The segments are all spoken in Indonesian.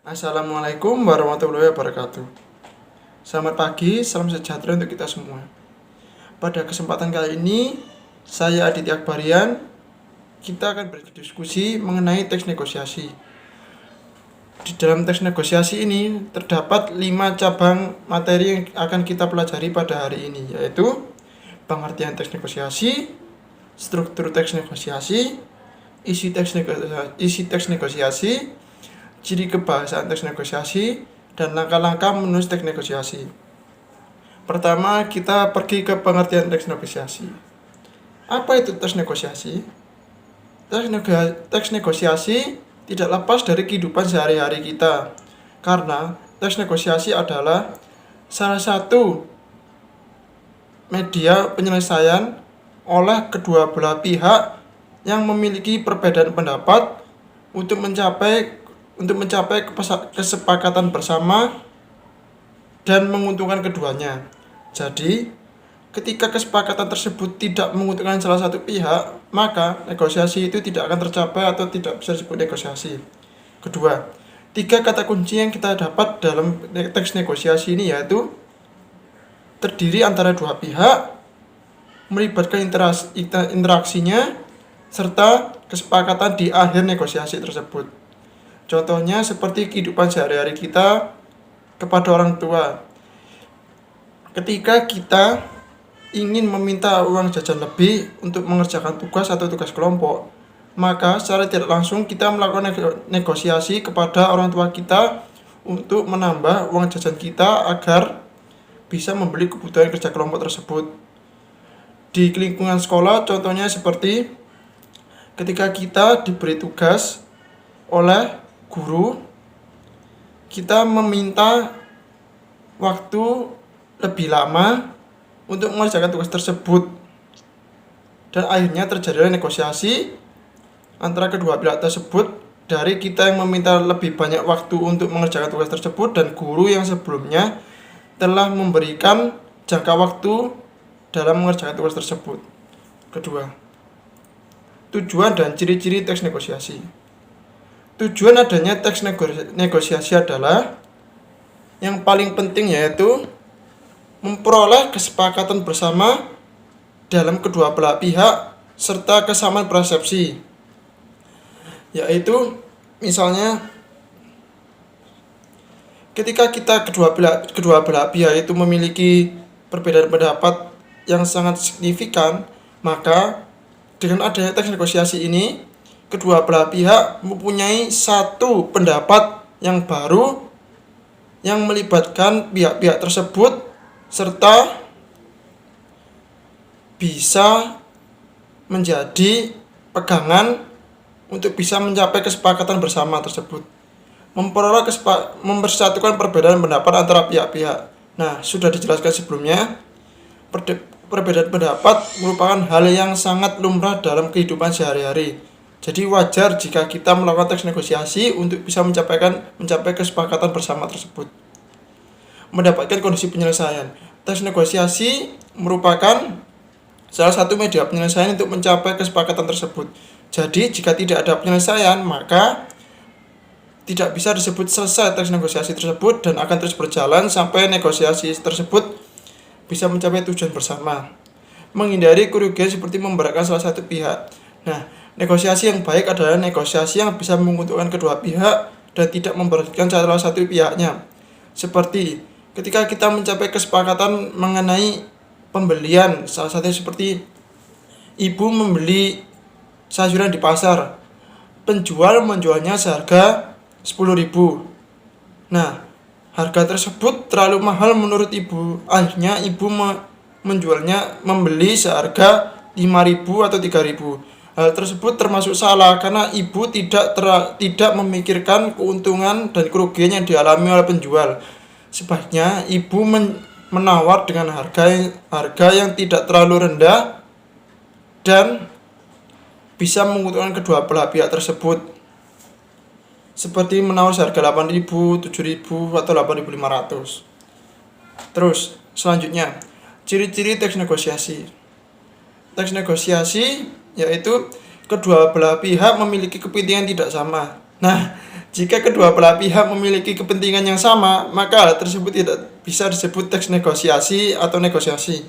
Assalamualaikum warahmatullahi wabarakatuh. Selamat pagi, salam sejahtera untuk kita semua. Pada kesempatan kali ini, saya Aditya Akbarian. Kita akan berdiskusi mengenai teks negosiasi. Di dalam teks negosiasi ini terdapat 5 cabang materi yang akan kita pelajari pada hari ini, yaitu pengertian teks negosiasi, struktur teks negosiasi, isi teks negosiasi, ciri kebahasaan teks negosiasi, dan langkah-langkah menulis teks negosiasi. Pertama, kita pergi ke pengertian teks negosiasi. Apa itu teks negosiasi? Teks negosiasi tidak lepas dari kehidupan sehari-hari kita, karena teks negosiasi adalah salah satu media penyelesaian oleh kedua belah pihak yang memiliki perbedaan pendapat untuk mencapai kesepakatan bersama dan menguntungkan keduanya. Jadi, ketika kesepakatan tersebut tidak menguntungkan salah satu pihak, maka negosiasi itu tidak akan tercapai atau tidak bisa disebut negosiasi. Kedua, 3 kata kunci yang kita dapat dalam teks negosiasi ini yaitu terdiri antara dua pihak, melibatkan interaksinya, serta kesepakatan di akhir negosiasi tersebut. Contohnya seperti kehidupan sehari-hari kita kepada orang tua. Ketika kita ingin meminta uang jajan lebih untuk mengerjakan tugas atau tugas kelompok, maka secara tidak langsung kita melakukan negosiasi kepada orang tua kita untuk menambah uang jajan kita agar bisa membeli kebutuhan kerja kelompok tersebut. Di lingkungan sekolah contohnya seperti ketika kita diberi tugas oleh guru, kita meminta waktu lebih lama untuk mengerjakan tugas tersebut, dan akhirnya terjadi negosiasi antara kedua pihak tersebut, dari kita yang meminta lebih banyak waktu untuk mengerjakan tugas tersebut dan guru yang sebelumnya telah memberikan jangka waktu dalam mengerjakan tugas tersebut. Kedua, tujuan dan ciri-ciri teks negosiasi. Tujuan adanya teks negosiasi adalah yang paling penting, yaitu memperoleh kesepakatan bersama dalam kedua belah pihak serta kesamaan persepsi. Yaitu misalnya ketika kedua belah pihak itu memiliki perbedaan pendapat yang sangat signifikan, maka dengan adanya teks negosiasi ini kedua belah pihak mempunyai satu pendapat yang baru yang melibatkan pihak-pihak tersebut serta bisa menjadi pegangan untuk bisa mencapai kesepakatan bersama tersebut. Mempersatukan perbedaan pendapat antara pihak-pihak. Nah, sudah dijelaskan sebelumnya, perbedaan pendapat merupakan hal yang sangat lumrah dalam kehidupan sehari-hari. Jadi wajar jika kita melakukan teks negosiasi untuk bisa mencapai kesepakatan bersama tersebut. Mendapatkan kondisi penyelesaian. Teks negosiasi merupakan salah satu media penyelesaian untuk mencapai kesepakatan tersebut. Jadi jika tidak ada penyelesaian, maka tidak bisa disebut selesai teks negosiasi tersebut dan akan terus berjalan sampai negosiasi tersebut bisa mencapai tujuan bersama. Menghindari kerugian seperti memberatkan salah satu pihak. Nah, negosiasi yang baik adalah negosiasi yang bisa menguntungkan kedua pihak dan tidak memberatkan salah satu pihaknya. Seperti ketika kita mencapai kesepakatan mengenai pembelian, salah satunya seperti ibu membeli sayuran di pasar, penjual menjualnya seharga 10.000. Nah, harga tersebut terlalu mahal menurut ibu. Akhirnya ibu membeli seharga 5.000 atau 3.000. Hal tersebut termasuk salah karena ibu tidak memikirkan keuntungan dan kerugian yang dialami oleh penjual. Sebaiknya ibu menawar dengan harga yang tidak terlalu rendah dan bisa menguntungkan kedua belah pihak tersebut. Seperti menawar seharga 8.000, 7.000 atau 8.500. Terus, selanjutnya, ciri-ciri teks negosiasi. Teks negosiasi yaitu kedua belah pihak memiliki kepentingan tidak sama. Nah, Jika kedua belah pihak memiliki kepentingan yang sama, maka hal tersebut tidak bisa disebut teks negosiasi atau negosiasi.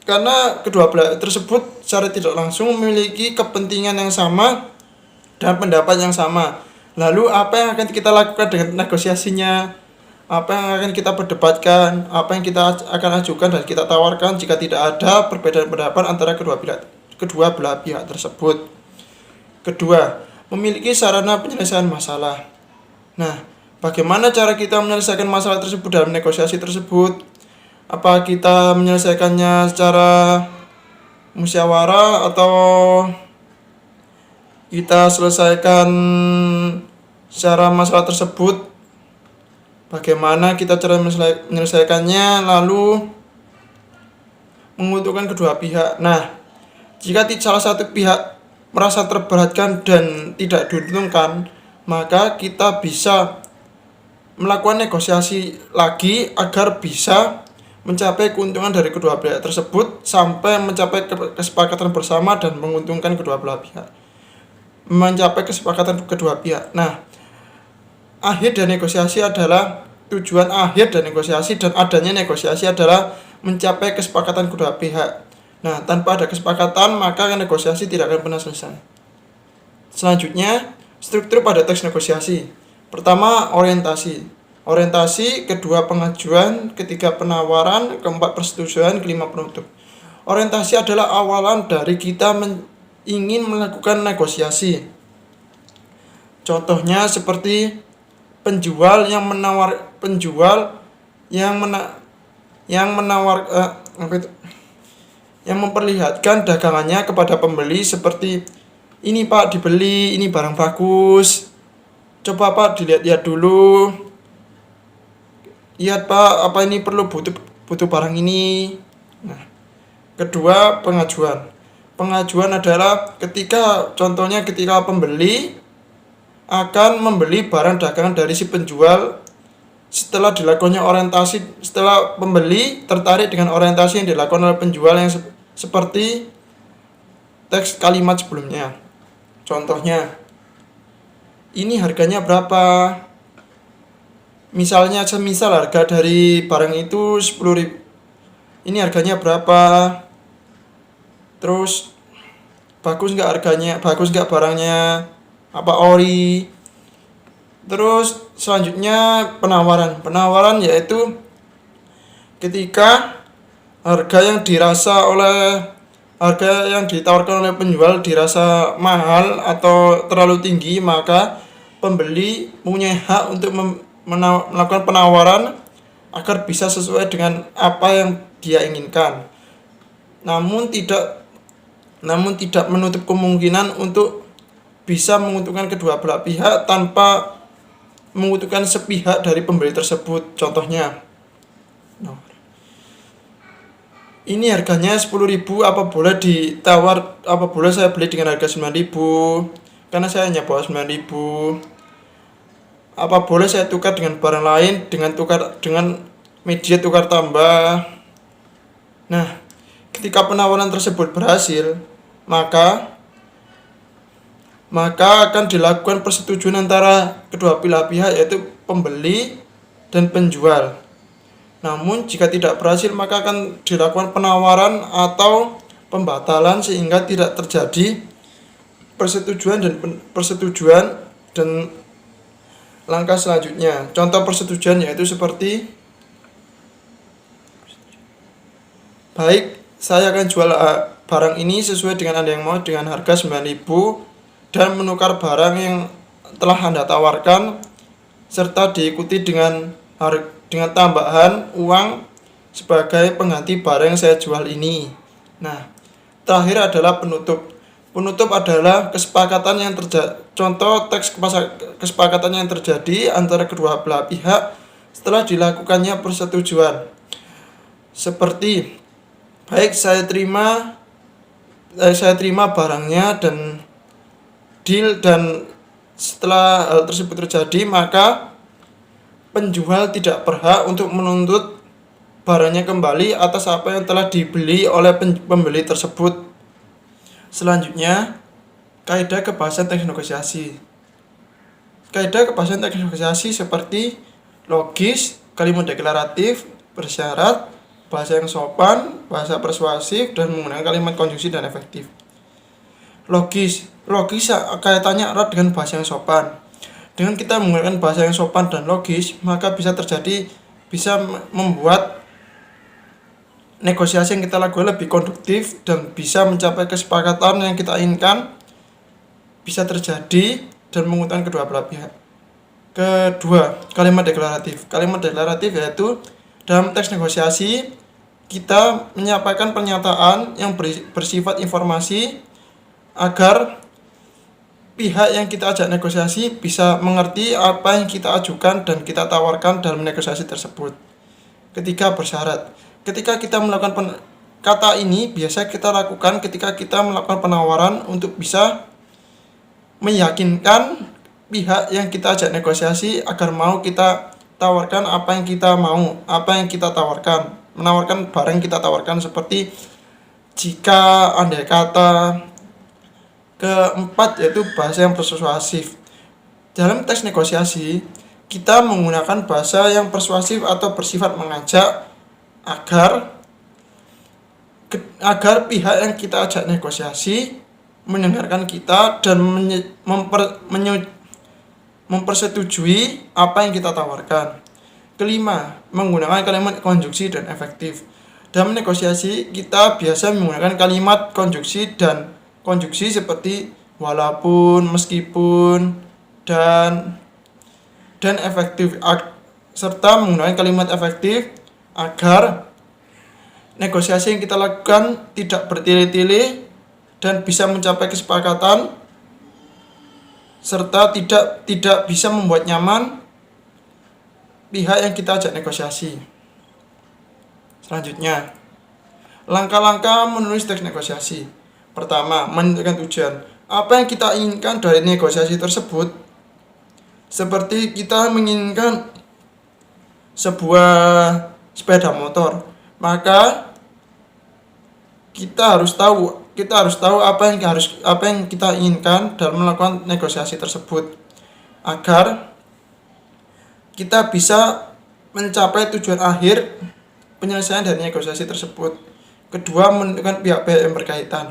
Karena kedua belah tersebut secara tidak langsung memiliki kepentingan yang sama dan pendapat yang sama. Lalu apa yang akan kita lakukan dengan negosiasinya? Apa yang akan kita perdebatkan? Apa yang kita akan ajukan dan kita tawarkan jika tidak ada perbedaan pendapat antara kedua belah pihak tersebut? Kedua, memiliki sarana penyelesaian masalah. Nah, bagaimana cara kita menyelesaikan masalah tersebut dalam negosiasi tersebut? Apa kita menyelesaikannya secara musyawarah atau kita selesaikan secara masalah tersebut? Bagaimana kita cara menyelesaikannya lalu menguntungkan kedua pihak? Nah, jika salah satu pihak merasa terberatkan dan tidak diuntungkan, maka kita bisa melakukan negosiasi lagi agar bisa mencapai keuntungan dari kedua pihak tersebut sampai mencapai kesepakatan bersama dan menguntungkan kedua belah pihak. Mencapai kesepakatan kedua pihak. Nah, akhir dari negosiasi adalah tujuan akhir dari negosiasi dan adanya negosiasi adalah mencapai kesepakatan kedua pihak. Nah, tanpa ada kesepakatan, maka negosiasi tidak akan pernah selesai. Selanjutnya, struktur pada teks negosiasi. Pertama, orientasi. Orientasi, kedua pengajuan, ketiga penawaran, keempat persetujuan, kelima penutup. Orientasi adalah awalan dari kita ingin melakukan negosiasi. Contohnya seperti penjual yang memperlihatkan dagangannya kepada pembeli seperti, ini Pak dibeli, ini barang bagus, coba Pak dilihat-lihat dulu, lihat Pak apa ini perlu butuh barang ini. Nah, kedua pengajuan adalah ketika pembeli akan membeli barang dagangan dari si penjual. Setelah dilakukannya orientasi, setelah pembeli tertarik dengan orientasi yang dilakukan oleh penjual yang seperti teks kalimat sebelumnya. Contohnya, ini harganya berapa? Semisal harga dari barang itu 10.000. Ini harganya berapa? Terus bagus nggak harganya? Bagus nggak barangnya? Apa ori? Terus selanjutnya penawaran yaitu ketika harga yang ditawarkan oleh penjual dirasa mahal atau terlalu tinggi, maka pembeli mempunyai hak untuk melakukan penawaran agar bisa sesuai dengan apa yang dia inginkan. Namun tidak menutup kemungkinan untuk bisa menguntungkan kedua belah pihak tanpa menguntungkan sepihak dari pembeli tersebut. Contohnya, ini harganya 10.000, apa boleh saya beli dengan harga 9.000 karena saya hanya bawa 9.000. Apa boleh saya tukar dengan barang lain dengan media tukar tambah. Nah, ketika penawaran tersebut berhasil, maka akan dilakukan persetujuan antara kedua belah pihak, yaitu pembeli dan penjual. Namun jika tidak berhasil, maka akan dilakukan penawaran atau pembatalan sehingga tidak terjadi persetujuan dan langkah selanjutnya. Contoh persetujuan yaitu seperti, baik, saya akan jual barang ini sesuai dengan Anda yang mau dengan harga 9.000 dan menukar barang yang telah Anda tawarkan serta diikuti dengan tambahan uang sebagai pengganti barang yang saya jual ini. Nah, terakhir adalah penutup. Penutup adalah kesepakatan yang contoh teks kesepakatan yang terjadi antara kedua belah pihak setelah dilakukannya persetujuan. Seperti, baik, saya terima barangnya dan deal, dan setelah hal tersebut terjadi, maka penjual tidak berhak untuk menuntut barangnya kembali atas apa yang telah dibeli oleh pembeli tersebut. Selanjutnya, kaidah kebahasan teks negosiasi. kaidah kebahasaan teks negosiasi seperti logis, kalimat deklaratif, bersyarat, bahasa yang sopan, bahasa persuasif, dan menggunakan kalimat konjungsi dan efektif. Logis kaitannya erat dengan bahasa yang sopan. Dengan kita menggunakan bahasa yang sopan dan logis, maka bisa membuat negosiasi yang kita lakukan lebih konduktif dan bisa mencapai kesepakatan yang kita inginkan, bisa terjadi dan menguntungkan kedua belah pihak. Kedua, kalimat deklaratif. Kalimat deklaratif yaitu dalam teks negosiasi kita menyampaikan pernyataan yang bersifat informasi agar pihak yang kita ajak negosiasi bisa mengerti apa yang kita ajukan dan kita tawarkan dalam negosiasi tersebut. Ketiga, bersyarat. Ketika kita melakukan kata ini biasa kita lakukan ketika kita melakukan penawaran untuk bisa meyakinkan pihak yang kita ajak negosiasi agar mau kita tawarkan apa yang kita mau, apa yang kita tawarkan, menawarkan barang yang kita tawarkan. Seperti jika andai kata. Keempat, yaitu bahasa yang persuasif. Dalam teks negosiasi kita menggunakan bahasa yang persuasif atau bersifat mengajak agar pihak yang kita ajak negosiasi mendengarkan kita dan mempersetujui apa yang kita tawarkan. Kelima, menggunakan kalimat konjungsi dan efektif. Dalam negosiasi kita biasa menggunakan kalimat konjungsi seperti walaupun, meskipun, dan efektif, serta menggunakan kalimat efektif agar negosiasi yang kita lakukan tidak bertele-tele dan bisa mencapai kesepakatan serta tidak bisa membuat nyaman pihak yang kita ajak negosiasi. Selanjutnya, langkah-langkah menulis teks negosiasi. Pertama, menentukan tujuan. Apa yang kita inginkan dari negosiasi tersebut? Seperti kita menginginkan sebuah sepeda motor, maka kita harus tahu apa yang kita inginkan dalam melakukan negosiasi tersebut agar kita bisa mencapai tujuan akhir penyelesaian dari negosiasi tersebut. Kedua, menentukan pihak-pihak yang berkaitan.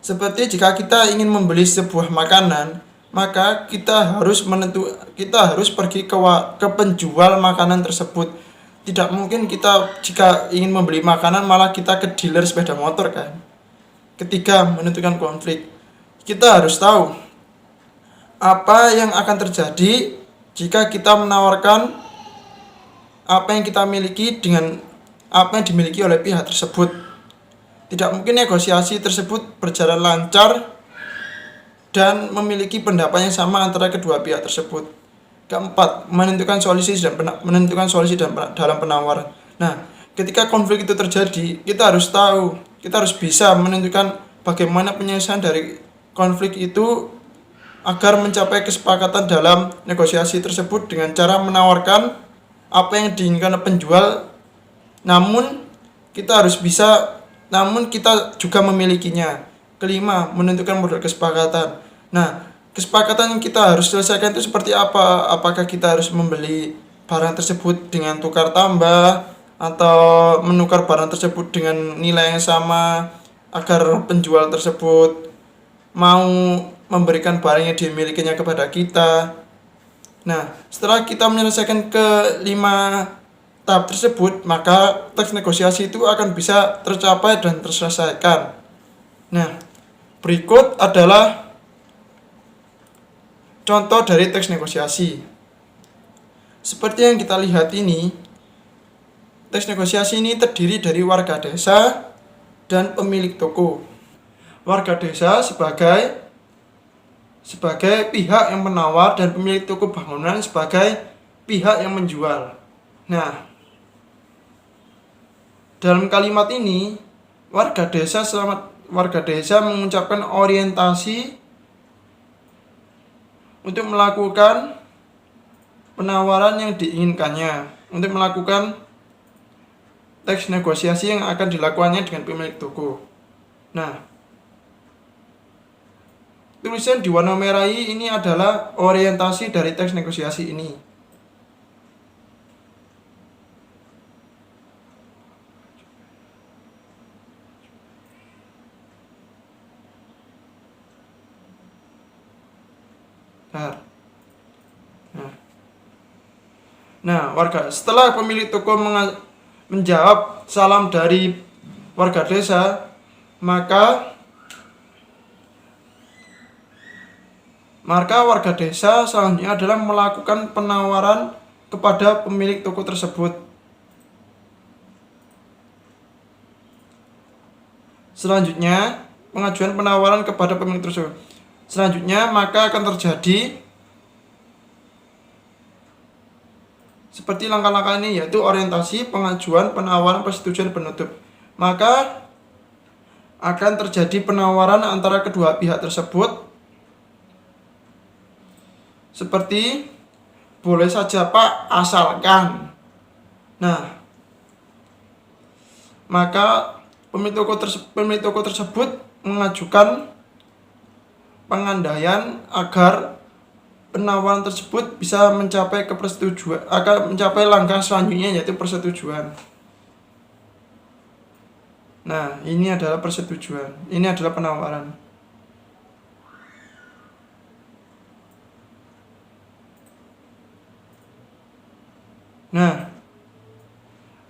Seperti jika kita ingin membeli sebuah makanan, maka kita harus pergi ke penjual makanan tersebut. Tidak mungkin kita jika ingin membeli makanan malah kita ke dealer sepeda motor kan. Ketiga, menentukan konflik. Kita harus tahu apa yang akan terjadi jika kita menawarkan apa yang kita miliki dengan apa yang dimiliki oleh pihak tersebut. Tidak mungkin negosiasi tersebut berjalan lancar dan memiliki pendapat yang sama antara kedua pihak tersebut. Keempat, menentukan solusi dalam penawaran. Nah, ketika konflik itu terjadi, kita harus bisa menentukan bagaimana penyelesaian dari konflik itu agar mencapai kesepakatan dalam negosiasi tersebut dengan cara menawarkan apa yang diinginkan penjual, namun kita juga memilikinya. Kelima, menentukan model kesepakatan. Nah, kesepakatan yang kita harus selesaikan itu seperti apa? Apakah kita harus membeli barang tersebut dengan tukar tambah atau menukar barang tersebut dengan nilai yang sama agar penjual tersebut mau memberikan barang yang dimilikinya kepada kita. Nah, setelah kita menyelesaikan kelima tahap tersebut, maka teks negosiasi itu akan bisa tercapai dan terselesaikan. Nah, berikut adalah contoh dari teks negosiasi. Seperti yang kita lihat ini, teks negosiasi ini terdiri dari warga desa dan pemilik toko. Warga desa sebagai pihak yang menawar dan pemilik toko bangunan sebagai pihak yang menjual. Nah, dalam kalimat ini warga desa mengucapkan orientasi untuk melakukan penawaran yang diinginkannya, untuk melakukan teks negosiasi yang akan dilakukannya dengan pemilik toko. Nah, tulisan di warna merah ini adalah orientasi dari teks negosiasi ini. Nah, setelah pemilik toko menjawab salam dari warga desa, maka warga desa selanjutnya adalah melakukan penawaran kepada pemilik toko tersebut. Selanjutnya, pengajuan penawaran kepada pemilik tersebut. Selanjutnya, maka akan terjadi seperti langkah-langkah ini, yaitu orientasi, pengajuan, penawaran, persetujuan, penutup. Maka akan terjadi penawaran antara kedua pihak tersebut seperti boleh saja Pak, asalkan. Nah, maka pemilik toko tersebut mengajukan pengandaian agar penawaran tersebut bisa mencapai persetujuan, akan mencapai langkah selanjutnya, yaitu persetujuan. Nah, ini adalah persetujuan. Ini adalah penawaran. Nah,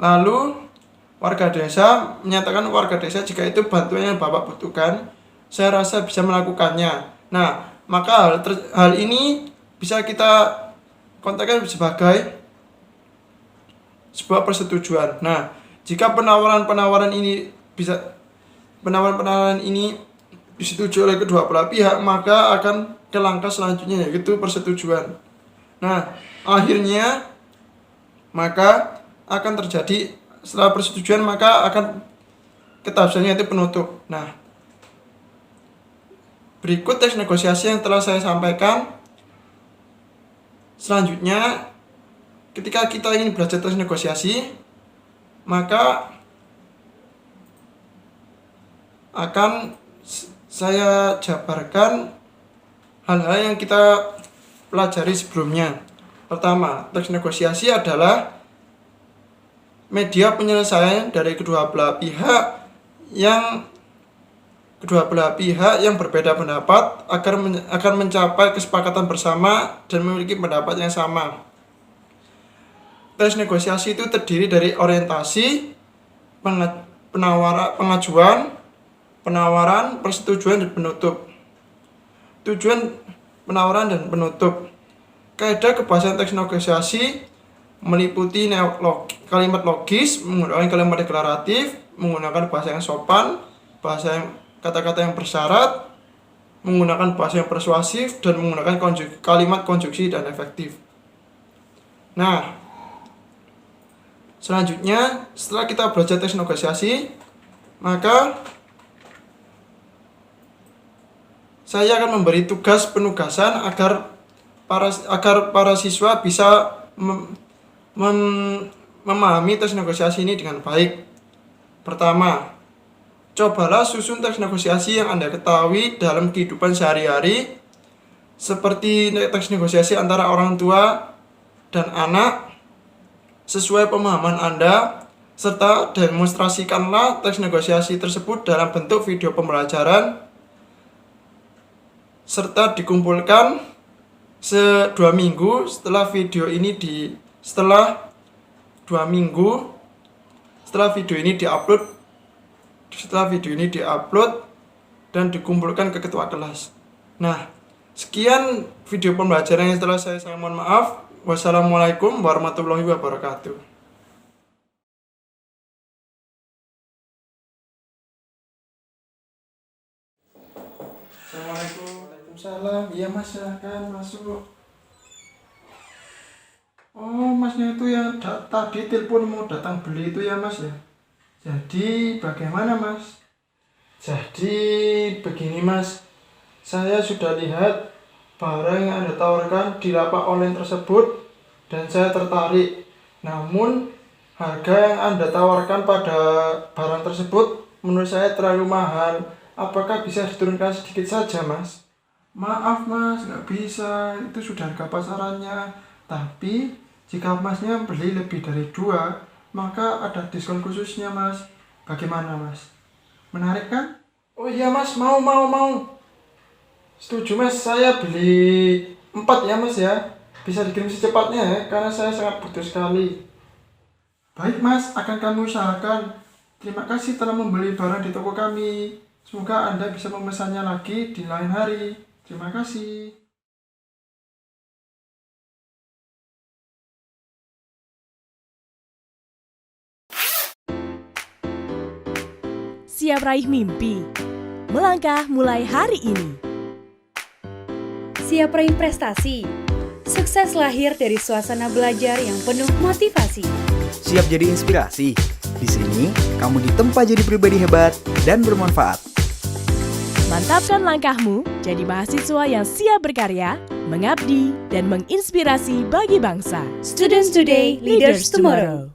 lalu warga desa menyatakan jika itu bantuan yang Bapak butuhkan, saya rasa bisa melakukannya. Nah, maka hal ini bisa kita kontekskan sebagai sebuah persetujuan. Nah, jika penawaran ini disetujui oleh kedua belah pihak, maka akan ke langkah selanjutnya, yaitu persetujuan. Nah, akhirnya maka akan terjadi setelah persetujuan, maka akan ke tahap selanjutnya, yaitu penutup. Nah, berikut teks negosiasi yang telah saya sampaikan. Selanjutnya, ketika kita ingin belajar teks negosiasi, maka akan saya jabarkan hal-hal yang kita pelajari sebelumnya. Pertama, teks negosiasi adalah media penyelesaian dari kedua belah pihak yang berbeda pendapat akan mencapai kesepakatan bersama dan memiliki pendapat yang sama. Teks negosiasi itu terdiri dari orientasi, pengajuan, penawaran, persetujuan, dan penutup. Tujuan penawaran dan penutup. Kaidah kebahasan teks negosiasi meliputi kalimat logis, menggunakan kalimat deklaratif, menggunakan bahasa yang sopan, kata-kata yang bersyarat, menggunakan bahasa yang persuasif, dan menggunakan kalimat konjungsi dan efektif. Nah, selanjutnya setelah kita belajar teks negosiasi, maka saya akan memberi penugasan agar para siswa bisa memahami teks negosiasi ini dengan baik. Pertama, cobalah susun teks negosiasi yang Anda ketahui dalam kehidupan sehari-hari, seperti teks negosiasi antara orang tua dan anak, sesuai pemahaman Anda, serta demonstrasikanlah teks negosiasi tersebut dalam bentuk video pembelajaran, serta dikumpulkan 2 minggu setelah video ini diupload dan dikumpulkan ke ketua kelas. Nah, sekian video pembelajaran yang telah saya mohon maaf. Wassalamualaikum warahmatullahi wabarakatuh. Assalamualaikum. Waalaikumsalam. Iya Mas, silahkan masuk. Oh, Masnya itu yang tadi telepon mau datang beli itu ya Mas ya? Jadi bagaimana Mas? Jadi begini Mas, saya sudah lihat barang yang Anda tawarkan di lapak online tersebut dan saya tertarik. Namun harga yang Anda tawarkan pada barang tersebut menurut saya terlalu mahal. Apakah bisa diturunkan sedikit saja Mas? Maaf mas, nggak bisa, itu sudah harga pasarannya. Tapi jika masnya beli lebih dari 2, maka ada diskon khususnya mas. Bagaimana mas? Menarik kan? Oh iya mas, mau. Setuju mas, saya beli 4 ya mas ya. Bisa dikirim secepatnya ya, karena saya sangat butuh sekali. Baik mas, akan kami usahakan. Terima kasih telah membeli barang di toko kami. Semoga Anda bisa memesannya lagi di lain hari. Terima kasih. Siap raih mimpi? Melangkah mulai hari ini. Siap raih prestasi? Sukses lahir dari suasana belajar yang penuh motivasi. Siap jadi inspirasi? Di sini, kamu ditempa jadi pribadi hebat dan bermanfaat. Mantapkan langkahmu jadi mahasiswa yang siap berkarya, mengabdi, dan menginspirasi bagi bangsa. Students today, leaders tomorrow.